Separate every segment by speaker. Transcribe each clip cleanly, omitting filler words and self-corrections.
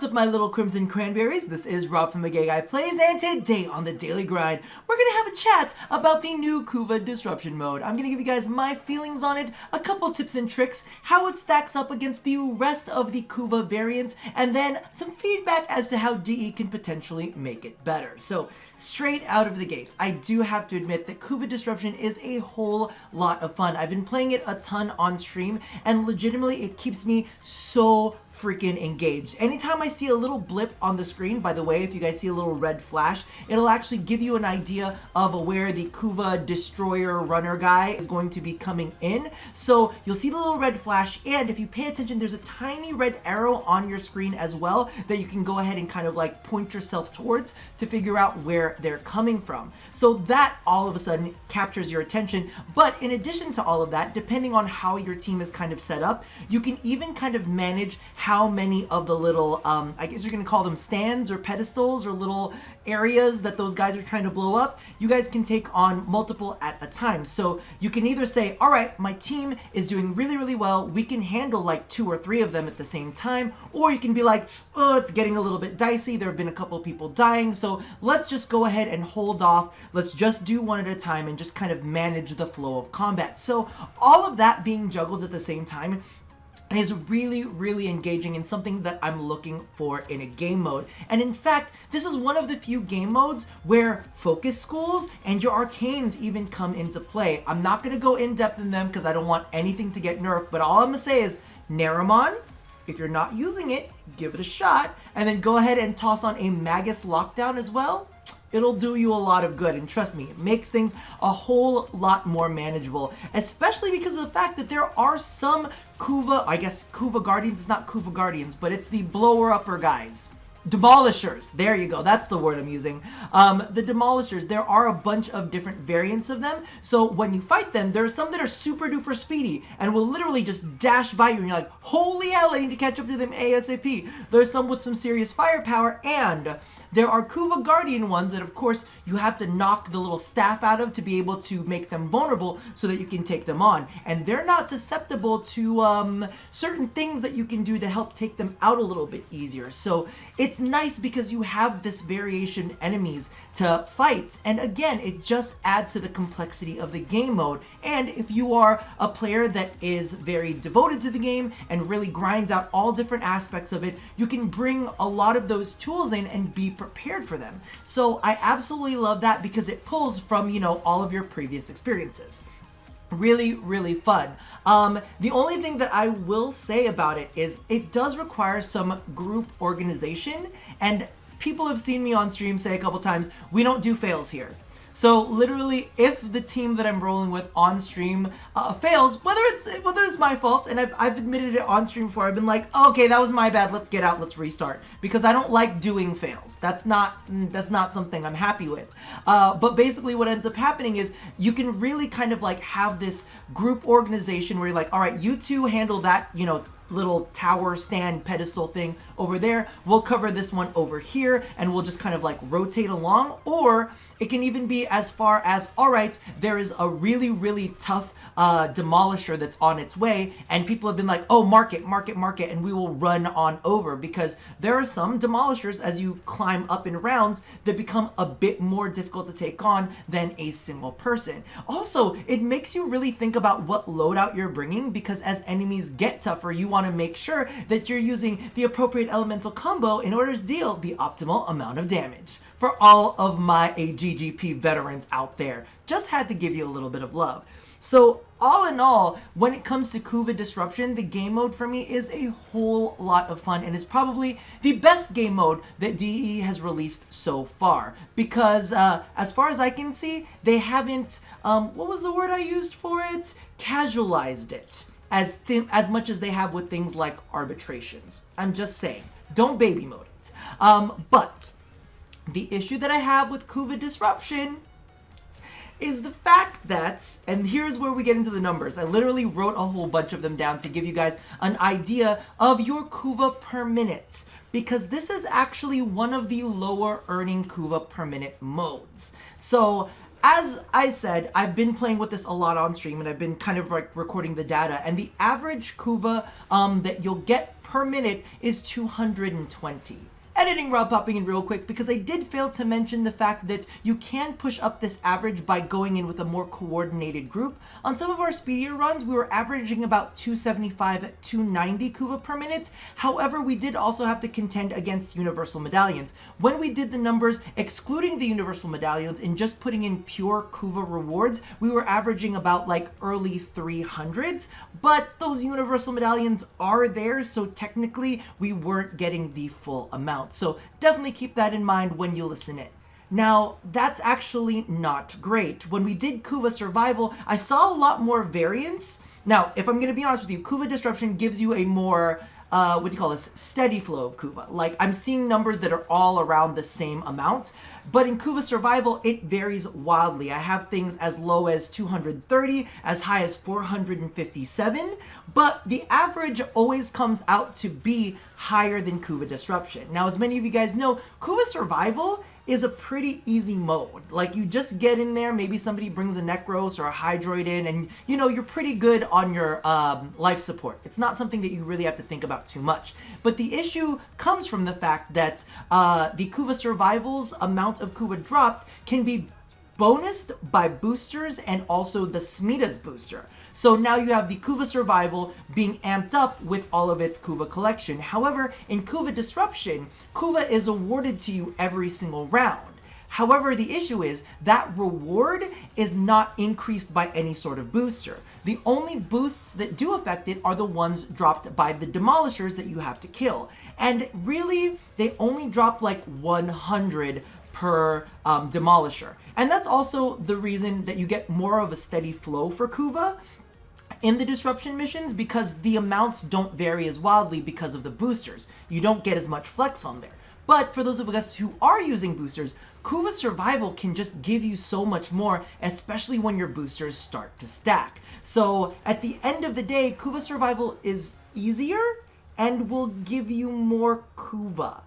Speaker 1: What's up, my little crimson cranberries? This is Rob from The Gay Guy Plays, and today on The Daily Grind, we're gonna have a chat about the new Kuva Disruption mode. I'm gonna give you guys my feelings on it, a couple tips and tricks, how it stacks up against the rest of the Kuva variants, and then some feedback as to how DE can potentially make it better. So, straight out of the gate, I do have to admit that Kuva Disruption is a whole lot of fun. I've been playing it a ton on stream, and legitimately it keeps me so freaking engaged. Anytime I see a little blip on the screen, by the way, if you guys see a little red flash, it'll actually give you an idea of where the Kuva Destroyer Runner guy is going to be coming in. So you'll see the little red flash, and if you pay attention, there's a tiny red arrow on your screen as well that you can go ahead and kind of like point yourself towards to figure out where they're coming from. So that all of a sudden captures your attention. But in addition to all of that, depending on how your team is kind of set up, you can even kind of manage how many of the little, I guess you're gonna call them stands or pedestals or little areas that those guys are trying to blow up. You guys can take on multiple at a time. So you can either say, all right, my team is doing really, really well. We can handle like 2 or 3 of them at the same time. Or you can be like, oh, it's getting a little bit dicey. There have been a couple of people dying. So let's just go ahead and hold off. Let's just do one at a time and just kind of manage the flow of combat. So all of that being juggled at the same time is really, really engaging and something that I'm looking for in a game mode. And in fact, this is one of the few game modes where focus schools and your arcanes even come into play. I'm not gonna go in depth in them because I don't want anything to get nerfed, but all I'm gonna say is Naramon, if you're not using it, give it a shot, and then go ahead and toss on a Magus Lockdown as well. It'll do you a lot of good, and trust me, it makes things a whole lot more manageable, especially because of the fact that there are some Kuva, I guess Kuva Guardians, it's not Kuva Guardians, but it's the blower-upper guys. Demolishers, there you go, that's the word I'm using. The Demolishers, there are a bunch of different variants of them, so when you fight them, there are some that are super duper speedy and will literally just dash by you and you're like, holy hell, I need to catch up to them ASAP. There's some with some serious firepower, and there are Kuva Guardian ones that, of course, you have to knock the little staff out of to be able to make them vulnerable so that you can take them on. And they're not susceptible to certain things that you can do to help take them out a little bit easier. So it's nice because you have this variation enemies to fight. And again, it just adds to the complexity of the game mode. And if you are a player that is very devoted to the game and really grinds out all different aspects of it, you can bring a lot of those tools in and be prepared for them. So I absolutely love that because it pulls from, you know, all of your previous experiences. Really, really fun. The only thing that I will say about it is it does require some group organization, and people have seen me on stream say a couple times, we don't do fails here. So literally, if the team that I'm rolling with on stream fails, whether it's my fault, and I've admitted it on stream before, I've been like, okay, that was my bad, let's get out, let's restart, because I don't like doing fails. That's not something I'm happy with. But basically, what ends up happening is you can really kind of like have this group organization where you're like, all right, you two handle that, you know, little tower stand pedestal thing over there, we'll cover this one over here, and we'll just kind of like rotate along. Or it can even be as far as, all right, there is a really, really tough demolisher that's on its way, and people have been like, oh, mark it, and we will run on over, because there are some demolishers as you climb up in rounds that become a bit more difficult to take on than a single person. Also, it makes you really think about what loadout you're bringing, because as enemies get tougher, you want to make sure that you're using the appropriate elemental combo in order to deal the optimal amount of damage. For all of my AGGP veterans out there, just had to give you a little bit of love. So all in all, when it comes to Kuva Disruption, the game mode for me is a whole lot of fun and is probably the best game mode that DE has released so far. Because as far as I can see, they haven't, what was the word I used for it? Casualized it as much as they have with things like arbitrations. I'm just saying, don't baby mode it. But the issue that I have with Kuva Disruption is the fact that, and here's where we get into the numbers. I literally wrote a whole bunch of them down to give you guys an idea of your Kuva per minute, because this is actually one of the lower earning Kuva per minute modes. So as I said, I've been playing with this a lot on stream, and I've been kind of like recording the data, and the average Kuva that you'll get per minute is 220. Editing Rob popping in real quick because I did fail to mention the fact that you can push up this average by going in with a more coordinated group. On some of our speedier runs, we were averaging about 275, 290 Kuva per minute. However, we did also have to contend against universal medallions. When we did the numbers, excluding the universal medallions and just putting in pure Kuva rewards, we were averaging about like early 300s, but those universal medallions are there, so technically we weren't getting the full amount. So definitely keep that in mind when you listen in. Now, that's actually not great. When we did Kuva Survival, I saw a lot more variance. Now, if I'm going to be honest with you, Kuva Disruption gives you a more, steady flow of Kuva. Like, I'm seeing numbers that are all around the same amount. But in Kuva Survival, it varies wildly. I have things as low as 230, as high as 457, but the average always comes out to be higher than Kuva Disruption. Now, as many of you guys know, Kuva Survival is a pretty easy mode. Like, you just get in there, maybe somebody brings a Necros or a Hydroid in, and you know, you're pretty good on your life support. It's not something that you really have to think about too much. But the issue comes from the fact that the Kuva Survival's amount of Kuva dropped can be bonused by boosters and also the Smida's booster. So now you have the Kuva Survival being amped up with all of its Kuva collection. However, in Kuva Disruption, Kuva is awarded to you every single round. However, the issue is that reward is not increased by any sort of booster. The only boosts that do affect it are the ones dropped by the demolishers that you have to kill. And really, they only drop like 100 per demolisher. And that's also the reason that you get more of a steady flow for Kuva in the disruption missions, because the amounts don't vary as wildly because of the boosters. You don't get as much flex on there. But for those of us who are using boosters, Kuva Survival can just give you so much more, especially when your boosters start to stack. So at the end of the day, Kuva Survival is easier and will give you more Kuva.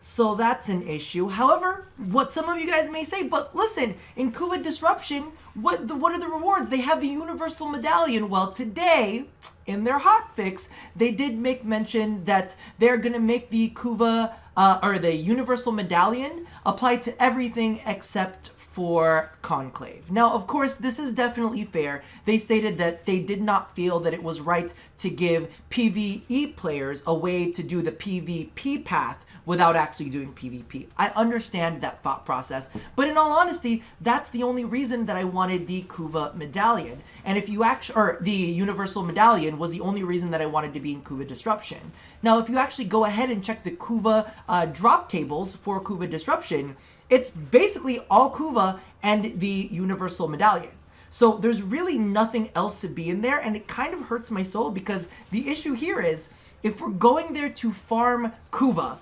Speaker 1: So that's an issue. However, what some of you guys may say, but listen, in Kuva Disruption, what are the rewards? They have the Universal Medallion. Well, today, in their hotfix, they did make mention that they're going to make the Kuva, or the Universal Medallion apply to everything except for Conclave. Now, of course, this is definitely fair. They stated that they did not feel that it was right to give PvE players a way to do the PvP path without actually doing PvP. I understand that thought process, but in all honesty, that's the only reason that I wanted the Kuva Medallion. And if you actually, or the Universal Medallion was the only reason that I wanted to be in Kuva Disruption. Now, if you actually go ahead and check the Kuva drop tables for Kuva Disruption, it's basically all Kuva and the Universal Medallion. So there's really nothing else to be in there, and it kind of hurts my soul because the issue here is, if we're going there to farm Kuva,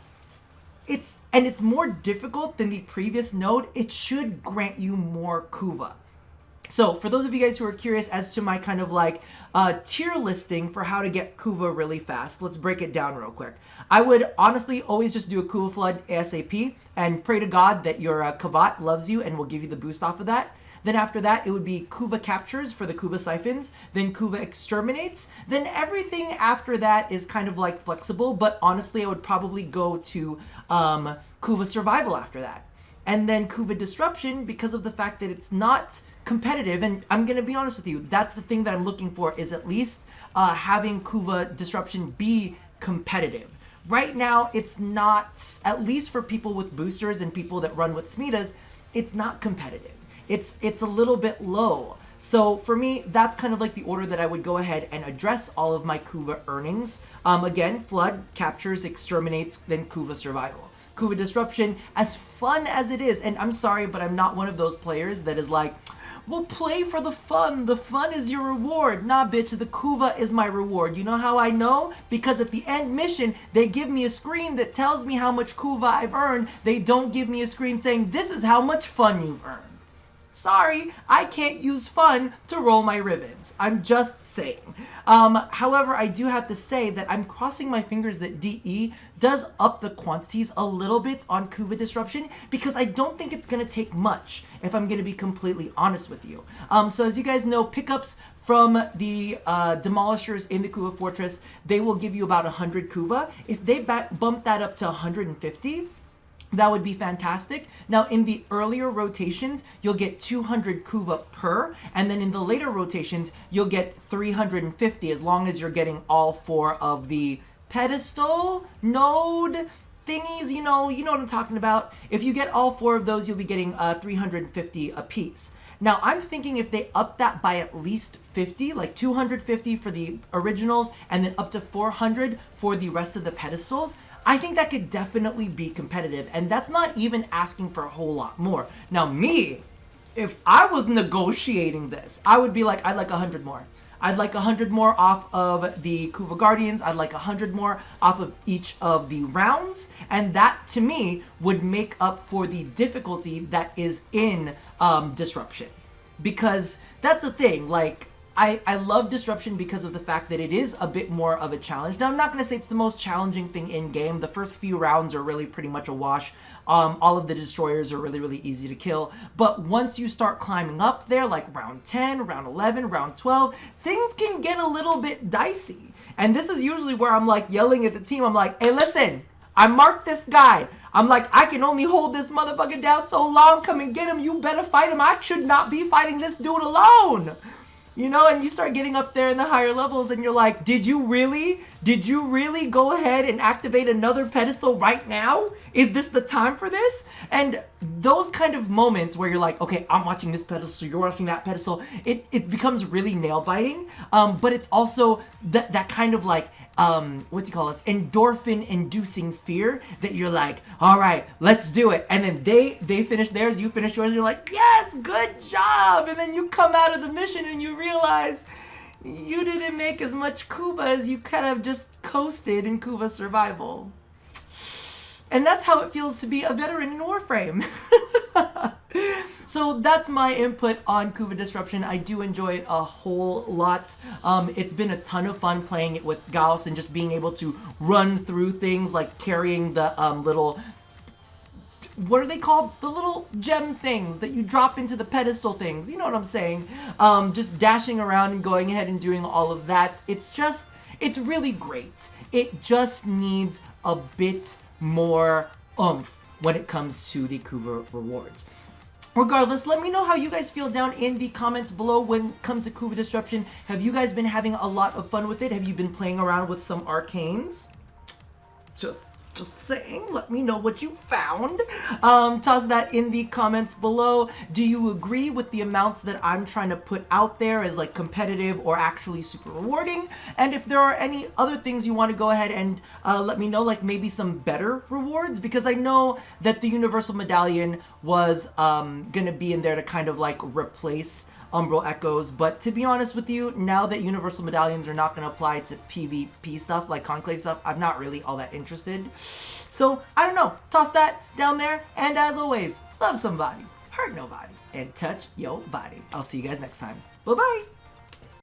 Speaker 1: it's more difficult than the previous node, it should grant you more Kuva. So for those of you guys who are curious as to my kind of like tier listing for how to get Kuva really fast, let's break it down real quick. I would honestly always just do a Kuva Flood ASAP and pray to God that your Kavat loves you and will give you the boost off of that. Then after that, it would be Kuva Captures for the Kuva Siphons, then Kuva Exterminates. Then everything after that is kind of like flexible, but honestly, I would probably go to Kuva Survival after that. And then Kuva Disruption, because of the fact that it's not competitive, and I'm going to be honest with you, that's the thing that I'm looking for, is at least having Kuva Disruption be competitive. Right now, it's not, at least for people with boosters and people that run with Smidas, it's not competitive. It's a little bit low. So for me, that's kind of like the order that I would go ahead and address all of my Kuva earnings. Again, Flood, Captures, Exterminates, then Kuva Survival. Kuva Disruption, as fun as it is, and I'm sorry, but I'm not one of those players that is like, well, play for the fun is your reward. Nah, bitch, the Kuva is my reward. You know how I know? Because at the end mission, they give me a screen that tells me how much Kuva I've earned. They don't give me a screen saying, this is how much fun you've earned. Sorry, I can't use fun to roll my ribbons. I'm just saying. However, I do have to say that I'm crossing my fingers that DE does up the quantities a little bit on Kuva Disruption, because I don't think it's going to take much, if I'm going to be completely honest with you. So as you guys know, pickups from the demolishers in the Kuva Fortress, they will give you about 100 Kuva. If they bump that up to 150, that would be fantastic. Now, in the earlier rotations, you'll get 200 Kuva per, and then in the later rotations, you'll get 350, as long as you're getting all 4 of the pedestal node thingies. You know what I'm talking about. If you get all 4 of those, you'll be getting 350 a piece. Now, I'm thinking if they up that by at least 50, like 250 for the originals, and then up to 400 for the rest of the pedestals, I think that could definitely be competitive, and that's not even asking for a whole lot more. Now, me, if I was negotiating this, I would be like, I'd like 100 more. I'd like 100 more off of the Kuva Guardians. I'd like 100 more off of each of the rounds, and that, to me, would make up for the difficulty that is in Disruption. Because that's the thing, like, I love Disruption because of the fact that it is a bit more of a challenge. Now, I'm not going to say it's the most challenging thing in-game. The first few rounds are really pretty much a wash. All of the destroyers are really, really easy to kill. But once you start climbing up there, like round 10, round 11, round 12, things can get a little bit dicey. And this is usually where I'm like yelling at the team. I'm like, hey, listen, I marked this guy. I'm like, I can only hold this motherfucker down so long. Come and get him. You better fight him. I should not be fighting this dude alone. You know, and you start getting up there in the higher levels and you're like, did you really go ahead and activate another pedestal right now? Is this the time for this? And those kind of moments where you're like, okay, I'm watching this pedestal, you're watching that pedestal, it becomes really nail biting. But it's also that kind of like, endorphin inducing fear that you're like, all right, let's do it. And then they finish theirs, you finish yours, and you're like, yes, good job. And then you come out of the mission and you realize you didn't make as much Kuva as you kind of just coasted in Kuva Survival. And that's how it feels to be a veteran in Warframe. So that's my input on Kuva Disruption. I do enjoy it a whole lot. It's been a ton of fun playing it with Gauss and just being able to run through things like carrying the little, what are they called? The little gem things that you drop into the pedestal things. You know what I'm saying? Just dashing around and going ahead and doing all of that. It's really great. It just needs a bit more oomph when it comes to the Kuva rewards. Regardless, let me know how you guys feel down in the comments below when it comes to Kuva Disruption. Have you guys been having a lot of fun with it? Have you been playing around with some arcanes? Just saying, let me know what you found. Toss that in the comments below. Do you agree with the amounts that I'm trying to put out there as like competitive or actually super rewarding? And if there are any other things you want to go ahead and let me know, like maybe some better rewards, because I know that the Universal Medallion was gonna be in there to kind of like replace Umbral Echoes, but to be honest with you, now that Universal Medallions are not going to apply to PvP stuff, like Conclave stuff, I'm not really all that interested. So, I don't know, toss that down there, and as always, love somebody, hurt nobody, and touch your body. I'll see you guys next time. Bye-bye!